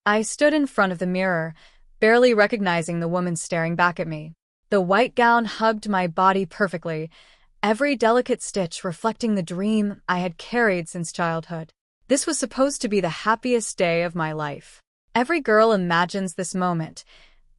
I stood in front of the mirror, barely recognizing the woman staring back at me. The white gown hugged my body perfectly, every delicate stitch reflecting the dream I had carried since childhood. This was supposed to be the happiest day of my life. Every girl imagines this moment: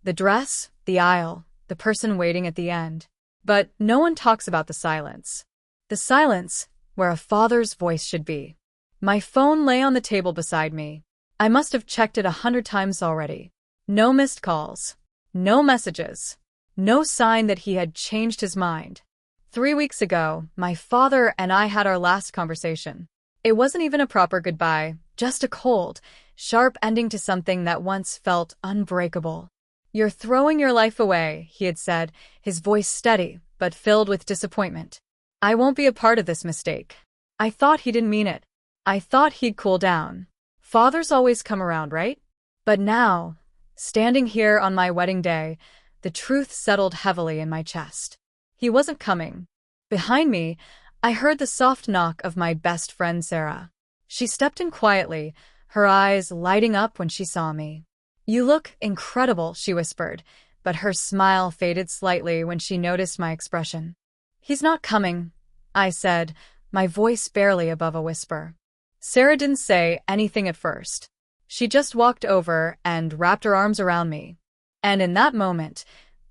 the dress, the aisle, the person waiting at the end. But no one talks about the silence. The silence where a father's voice should be. My phone lay on the table beside me. I must have checked it 100 times already. No missed calls. No messages. No sign that he had changed his mind. 3 weeks ago, my father and I had our last conversation. It wasn't even a proper goodbye, just a cold, sharp ending to something that once felt unbreakable. "You're throwing your life away," he had said, his voice steady, but filled with disappointment. "I won't be a part of this mistake." I thought he didn't mean it. I thought he'd cool down. Fathers always come around, right? But now, standing here on my wedding day, the truth settled heavily in my chest. He wasn't coming. Behind me, I heard the soft knock of my best friend Sarah. She stepped in quietly, her eyes lighting up when she saw me. "You look incredible," she whispered, but her smile faded slightly when she noticed my expression. "He's not coming," I said, my voice barely above a whisper. Sarah didn't say anything at first. She just walked over and wrapped her arms around me. And in that moment,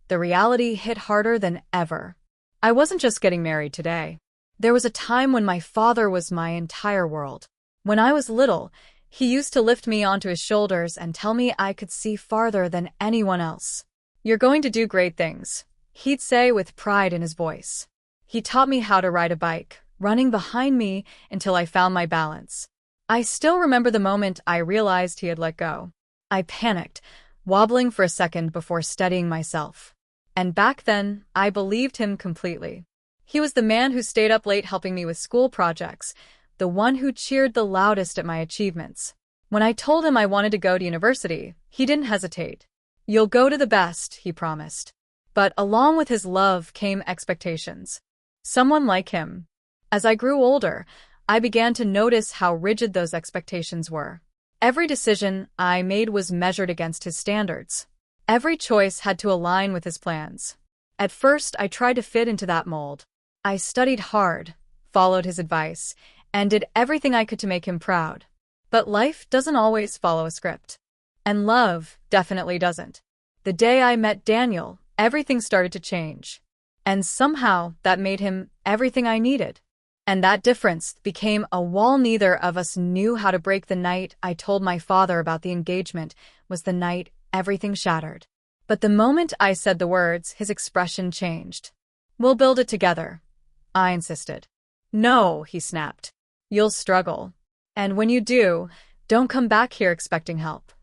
the reality hit harder than ever. I wasn't just getting married today. There was a time when my father was my entire world. When I was little, he used to lift me onto his shoulders and tell me I could see farther than anyone else. "You're going to do great things," he'd say with pride in his voice. He taught me how to ride a bike, running behind me until I found my balance. I still remember the moment I realized he had let go. I panicked, wobbling for a second before steadying myself. And back then, I believed him completely. He was the man who stayed up late helping me with school projects, the one who cheered the loudest at my achievements. When I told him I wanted to go to university, he didn't hesitate. "You'll go to the best," he promised. But along with his love came expectations. Someone like him. As I grew older, I began to notice how rigid those expectations were. Every decision I made was measured against his standards. Every choice had to align with his plans. At first, I tried to fit into that mold. I studied hard, followed his advice, and did everything I could to make him proud. But life doesn't always follow a script. And love definitely doesn't. The day I met Daniel, everything started to change. And somehow, that made him everything I needed. And that difference became a wall neither of us knew how to break. The night I told my father about the engagement was the night everything shattered. But the moment I said the words, his expression changed. "We'll build it together," I insisted. "No," he snapped. "You'll struggle. And when you do, don't come back here expecting help."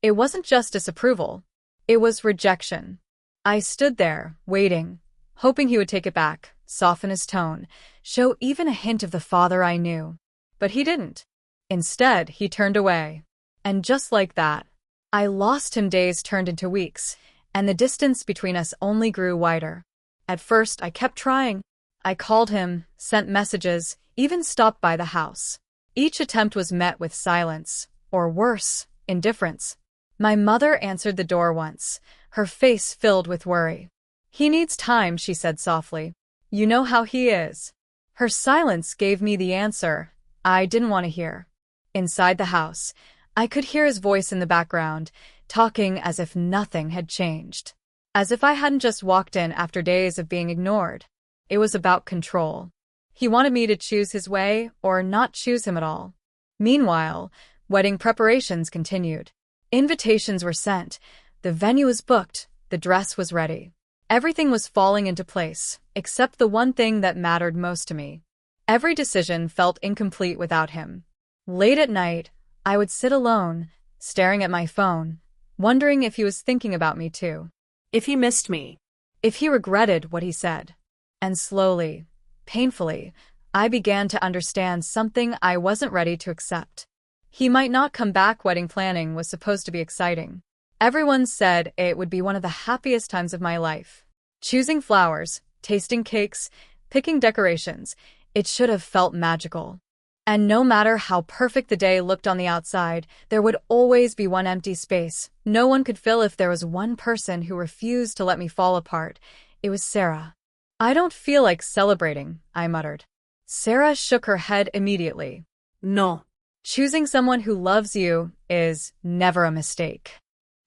It wasn't just disapproval. It was rejection. I stood there, waiting, hoping he would take it back, soften his tone, show even a hint of the father I knew. But he didn't. Instead, he turned away. And just like that, I lost him. Days turned into weeks, and the distance between us only grew wider. At first, I kept trying. I called him, sent messages, even stopped by the house. Each attempt was met with silence, or worse, indifference. My mother answered the door once, her face filled with worry. "He needs time," she said softly. "You know how he is." Her silence gave me the answer I didn't want to hear. Inside the house, I could hear his voice in the background, talking as if nothing had changed. As if I hadn't just walked in after days of being ignored. It was about control. He wanted me to choose his way or not choose him at all. Meanwhile, wedding preparations continued. Invitations were sent, the venue was booked, the dress was ready. Everything was falling into place, except the one thing that mattered most to me. Every decision felt incomplete without him. Late at night, I would sit alone, staring at my phone, wondering if he was thinking about me too. If he missed me. If he regretted what he said. And slowly, painfully, I began to understand something I wasn't ready to accept. He might not come back. Wedding planning was supposed to be exciting. Everyone said it would be one of the happiest times of my life. Choosing flowers, tasting cakes, picking decorations, it should have felt magical. And no matter how perfect the day looked on the outside, there would always be one empty space no one could fill. If there was one person who refused to let me fall apart, it was Sarah. "I don't feel like celebrating," I muttered. Sarah shook her head immediately. No. "Choosing someone who loves you is never a mistake."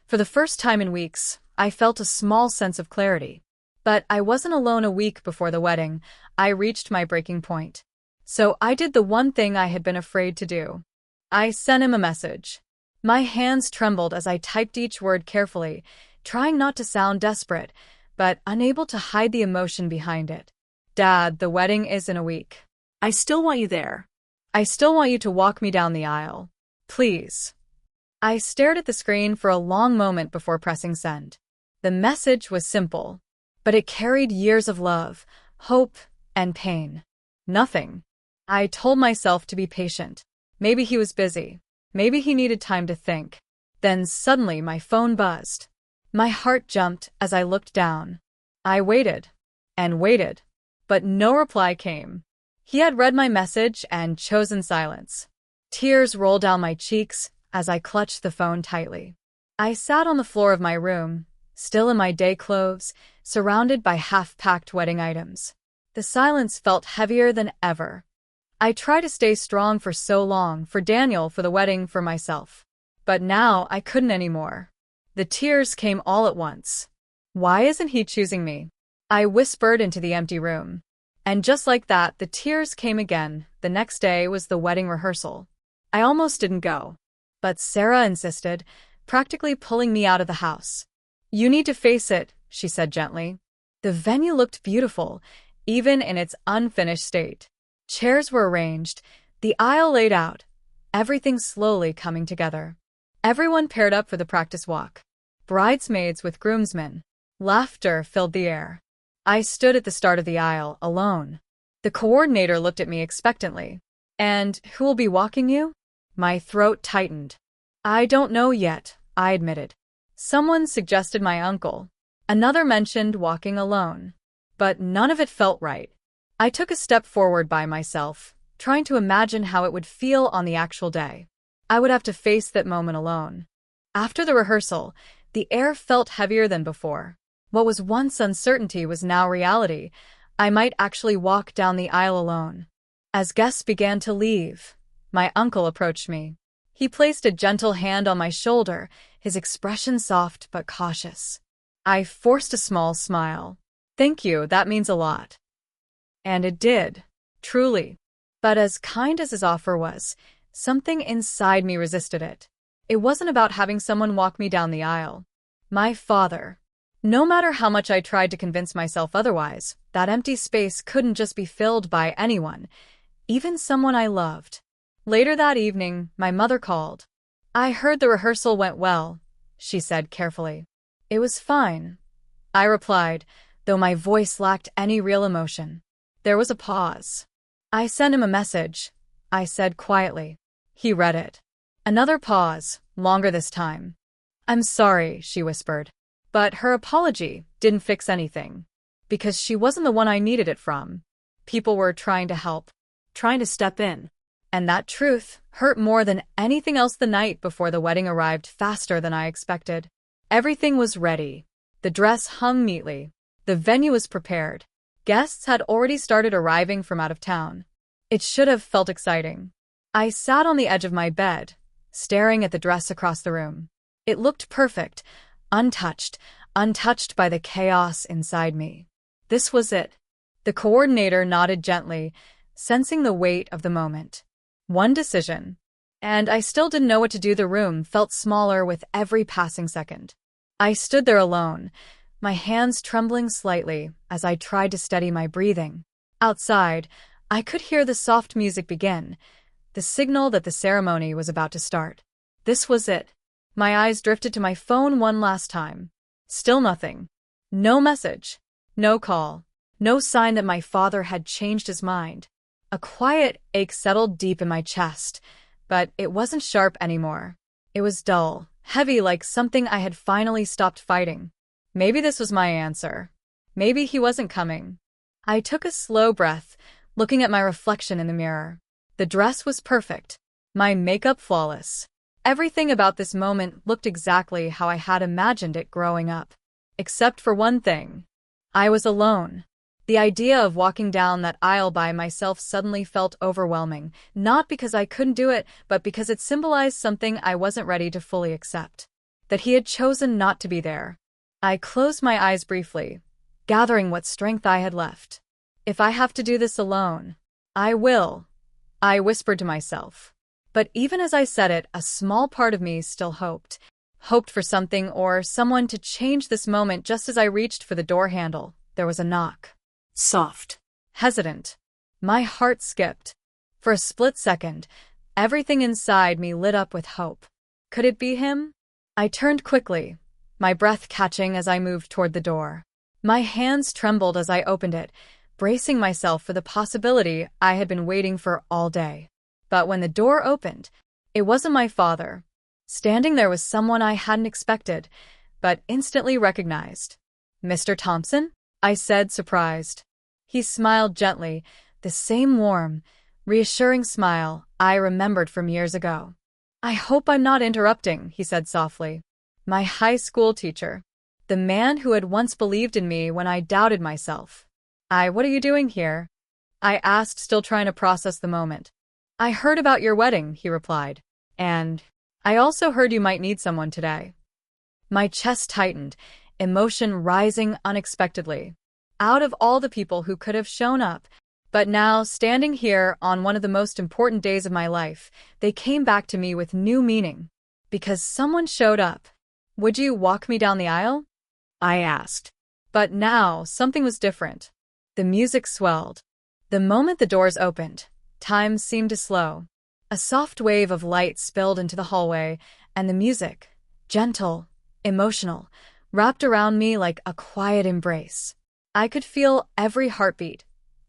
For the first time in weeks, I felt a small sense of clarity. But I wasn't alone. A week before the wedding, I reached my breaking point. So I did the one thing I had been afraid to do. I sent him a message. My hands trembled as I typed each word carefully, trying not to sound desperate, but unable to hide the emotion behind it. "Dad, the wedding is in a week. I still want you there. I still want you to walk me down the aisle. Please." I stared at the screen for a long moment before pressing send. The message was simple, but it carried years of love, hope, and pain. Nothing. I told myself to be patient. Maybe he was busy. Maybe he needed time to think. Then suddenly my phone buzzed. My heart jumped as I looked down. I waited and waited, but no reply came. He had read my message and chosen silence. Tears rolled down my cheeks as I clutched the phone tightly. I sat on the floor of my room, still in my day clothes, surrounded by half-packed wedding items. The silence felt heavier than ever. I tried to stay strong for so long, for Daniel, for the wedding, for myself. But now I couldn't anymore. The tears came all at once. "Why isn't he choosing me?" I whispered into the empty room. And just like that, the tears came again. The next day was the wedding rehearsal. I almost didn't go. But Sarah insisted, practically pulling me out of the house. "You need to face it," she said gently. The venue looked beautiful, even in its unfinished state. Chairs were arranged, the aisle laid out, everything slowly coming together. Everyone paired up for the practice walk. Bridesmaids with groomsmen. Laughter filled the air. I stood at the start of the aisle, alone. The coordinator looked at me expectantly. "And who will be walking you?" My throat tightened. "I don't know yet," I admitted. Someone suggested my uncle. Another mentioned walking alone. But none of it felt right. I took a step forward by myself, trying to imagine how it would feel on the actual day. I would have to face that moment alone. After the rehearsal, the air felt heavier than before. What was once uncertainty was now reality. I might actually walk down the aisle alone. As guests began to leave, my uncle approached me. He placed a gentle hand on my shoulder, his expression soft but cautious. I forced a small smile. "Thank you, that means a lot." And it did, truly. But as kind as his offer was, something inside me resisted it. It wasn't about having someone walk me down the aisle. My father. No matter how much I tried to convince myself otherwise, that empty space couldn't just be filled by anyone, even someone I loved. Later that evening, my mother called. "I heard the rehearsal went well," she said carefully. "It was fine," I replied, though my voice lacked any real emotion. There was a pause. "I sent him a message," I said quietly. He read it. Another pause, longer this time. "I'm sorry," she whispered. But her apology didn't fix anything. Because she wasn't the one I needed it from. People were trying to help, trying to step in. And that truth hurt more than anything else. The night before the wedding arrived faster than I expected. Everything was ready. The dress hung neatly. The venue was prepared. Guests had already started arriving from out of town. It should have felt exciting. I sat on the edge of my bed, staring at the dress across the room. It looked perfect, untouched by the chaos inside me. This was it. The coordinator nodded gently, sensing the weight of the moment. One decision. And I still didn't know what to do. The room felt smaller with every passing second. I stood there alone, my hands trembling slightly as I tried to steady my breathing. Outside, I could hear the soft music begin, the signal that the ceremony was about to start. This was it. My eyes drifted to my phone one last time. Still nothing. No message. No call. No sign that my father had changed his mind. A quiet ache settled deep in my chest, but it wasn't sharp anymore. It was dull, heavy, like something I had finally stopped fighting. Maybe this was my answer. Maybe he wasn't coming. I took a slow breath, looking at my reflection in the mirror. The dress was perfect, my makeup flawless. Everything about this moment looked exactly how I had imagined it growing up. Except for one thing. I was alone. The idea of walking down that aisle by myself suddenly felt overwhelming, not because I couldn't do it, but because it symbolized something I wasn't ready to fully accept. That he had chosen not to be there. I closed my eyes briefly, gathering what strength I had left. If I have to do this alone, I will, I whispered to myself. But even as I said it, a small part of me still hoped for something or someone to change this moment. Just as I reached for the door handle, there was a knock. Soft. Hesitant. My heart skipped. For a split second, everything inside me lit up with hope. Could it be him? I turned quickly, my breath catching as I moved toward the door. My hands trembled as I opened it, bracing myself for the possibility I had been waiting for all day. But when the door opened, it wasn't my father. Standing there was someone I hadn't expected, but instantly recognized. "Mr. Thompson?" I said, surprised. He smiled gently, the same warm, reassuring smile I remembered from years ago. "I hope I'm not interrupting," he said softly. My high school teacher. The man who had once believed in me when I doubted myself. What are you doing here?" I asked, still trying to process the moment. "I heard about your wedding," he replied. "And I also heard you might need someone today." My chest tightened, emotion rising unexpectedly. Out of all the people who could have shown up, but now, standing here on one of the most important days of my life, they came back to me with new meaning. Because someone showed up. "Would you walk me down the aisle?" I asked. But now, something was different. The music swelled. The moment the doors opened, time seemed to slow. A soft wave of light spilled into the hallway, and the music, gentle, emotional, wrapped around me like a quiet embrace. I could feel every heartbeat,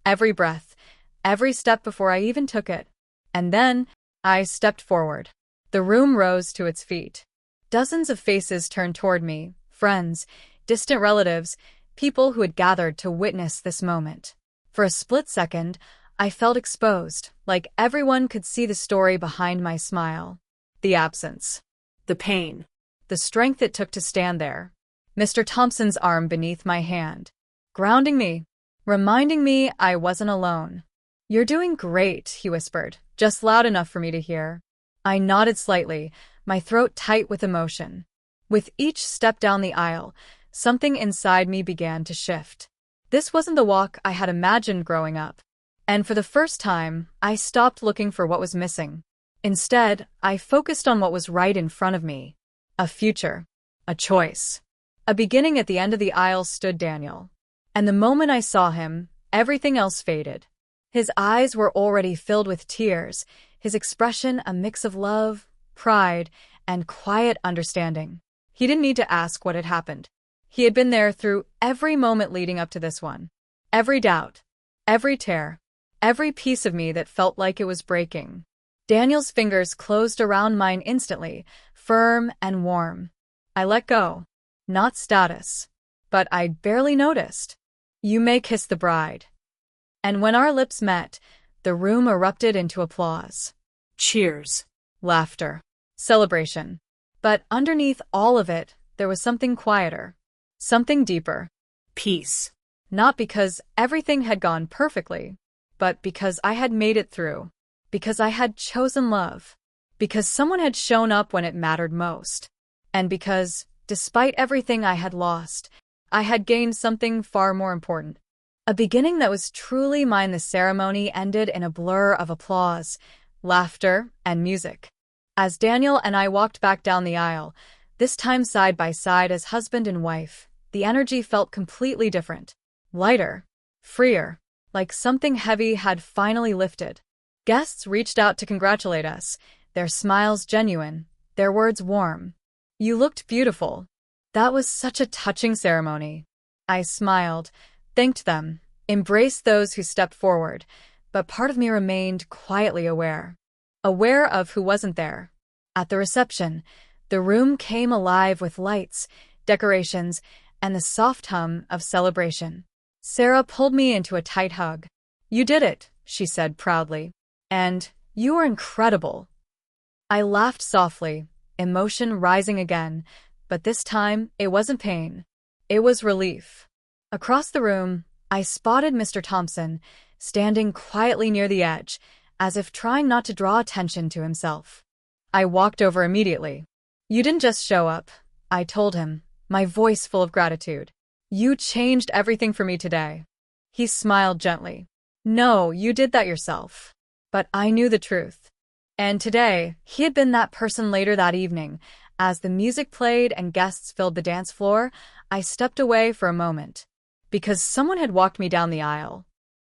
every breath, every step before I even took it. And then, I stepped forward. The room rose to its feet. Dozens of faces turned toward me, friends, distant relatives, people who had gathered to witness this moment. For a split second, I felt exposed, like everyone could see the story behind my smile. The absence. The pain. The strength it took to stand there. Mr. Thompson's arm beneath my hand. Grounding me. Reminding me I wasn't alone. "You're doing great," he whispered, just loud enough for me to hear. I nodded slightly, my throat tight with emotion. With each step down the aisle, something inside me began to shift. This wasn't the walk I had imagined growing up. And for the first time, I stopped looking for what was missing. Instead, I focused on what was right in front of me. A future. A choice. A beginning. At the end of the aisle stood Daniel. And the moment I saw him, everything else faded. His eyes were already filled with tears, his expression a mix of love, pride, and quiet understanding. He didn't need to ask what had happened. He had been there through every moment leading up to this one. Every doubt. Every tear. Every piece of me that felt like it was breaking. Daniel's fingers closed around mine instantly, firm and warm. I let go. Not status. But I barely noticed. "You may kiss the bride." And when our lips met, the room erupted into applause. Cheers. Laughter. Celebration. But underneath all of it, there was something quieter. Something deeper. Peace. Not because everything had gone perfectly, but because I had made it through. Because I had chosen love. Because someone had shown up when it mattered most. And because, despite everything I had lost, I had gained something far more important. A beginning that was truly mine. The ceremony ended in a blur of applause, laughter, and music. As Daniel and I walked back down the aisle, this time side by side as husband and wife, the energy felt completely different. Lighter. Freer. Like something heavy had finally lifted. Guests reached out to congratulate us, their smiles genuine, their words warm. "You looked beautiful." That was such a touching ceremony. I smiled, thanked them, embraced those who stepped forward, but part of me remained quietly aware. Aware of who wasn't there. At the reception, the room came alive with lights, decorations, and the soft hum of celebration. Sarah pulled me into a tight hug. "You did it," she said proudly. "And You are incredible. I laughed softly, emotion rising again, but this time it wasn't pain. It was relief. Across the room, I spotted Mr. Thompson, standing quietly near the edge, as if trying not to draw attention to himself. I walked over immediately. You didn't just show up, I told him, my voice full of gratitude. You changed everything for me today. He smiled gently. No, you did that yourself. But I knew the truth. And today, he had been that person later that evening. As the music played and guests filled the dance floor, I stepped away for a moment. Because someone had walked me down the aisle.